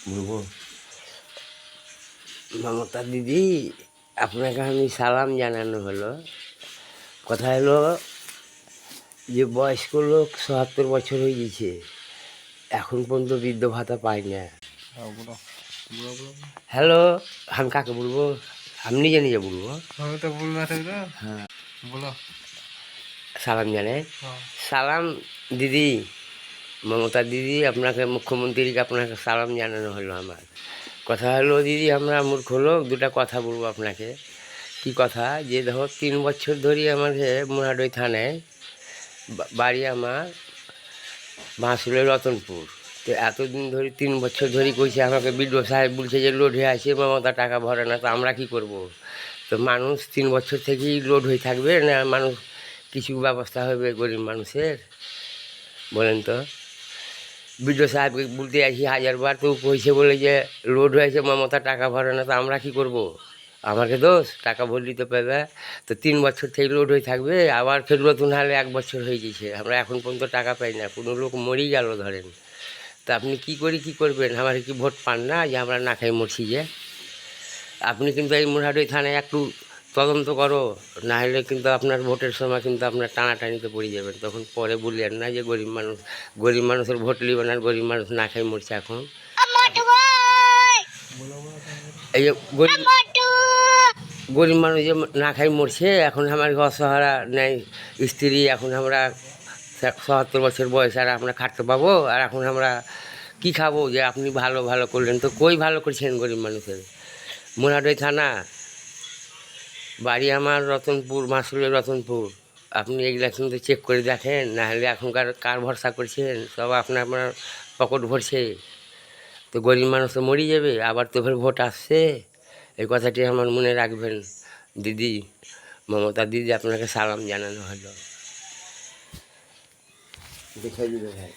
বলবো মমতা দিদি, আপনাকে আমি সালাম জানানো হলো। কথা হলো যে বয়স্ক লোক ৭৭ বছর হয়ে গেছে, এখন পর্যন্ত বৃদ্ধ ভাতা পাই না। হ্যালো, আমি কাকে বলবো? আমি নিজে নিজে বলবো। হ্যাঁ, সালাম জানে। সালাম দিদি, মমতা দিদি, আপনাকে মুখ্যমন্ত্রীকে আপনাকে সালাম জানানো হলো আমার। কথা হলো দিদি, আমরা মূর্খ লোক, দুটা কথা বলবো আপনাকে। কি কথা? যে ধরো 3 বছর ধরে আমাকে মোরাডই থানায় বাড়ি আমার বাঁশুলের রতনপুর। তো এতদিন ধরে 3 বছর ধরে কইছে আমাকে, বিডিও সাহেব বলছে যে লোড হয়ে আছে, মমতা টাকা ভরে না। তো আমরা কি করব? তো মানুষ 3 বছর থেকেই লোড হয়ে থাকবে না? মানুষ কিছু ব্যবস্থা হবে গরিব মানুষের? বলেন তো। বিডিও সাহেবকে বলতে আসি 1000বার, তো কইছে বলে যে লোড হয়েছে, মমতা টাকা ভরে না। তো আমরা কি করব? আমাকে দোষ? টাকা ভরলি তো পাবে। তো 3 বছর থেকে লোড হয়ে থাকবে, আবার ফের নতুন হালে 1 বছর হয়ে গেছে, আমরা এখন পর্যন্ত টাকা পাই না। কোনো লোক মরেই গেল ধরেন। তা আপনি কি করবেন? আমার কি ভোট পান না যে আমরা না খাই মরছি? যে আপনি কিন্তু এই মুরাডই থানায় একটু তদন্ত করো, না হলে কিন্তু আপনার ভোটের সময় কিন্তু আপনার টানাটানিতে পড়ে যাবেন। তখন পরে বললেন না যে গরিব মানুষের ভোট নেবেন, আর গরিব মানুষ না খাই মরছে। এখন এই যে গরিব মানুষ যে না খাই মরছে, এখন আমার অসহারা নেই স্ত্রী, এখন আমরা ৭৭ বছর বয়স, আর আমরা খাটতে পাবো? আর এখন আমরা কি খাবো? যে আপনি ভালো ভালো করলেন, তো কই ভালো করছেন গরিব মানুষের? মোরাডই থানা, বাড়ি আমার রতনপুর, মাসুলের রতনপুর। আপনি এগুলা কিন্তু চেক করে দেখেন, না হলে এখনকার কার ভরসা করছেন? সব আপনার পকেট ভরছে। তো গরিব মানুষ তো মরে যাবে, আবার তো ফের ভোট আসছে। এই কথাটি আমার মনে রাখবেন দিদি, মমতা দিদি, আপনাকে সালাম জানানো হলো। দেখে দিবে ভাই।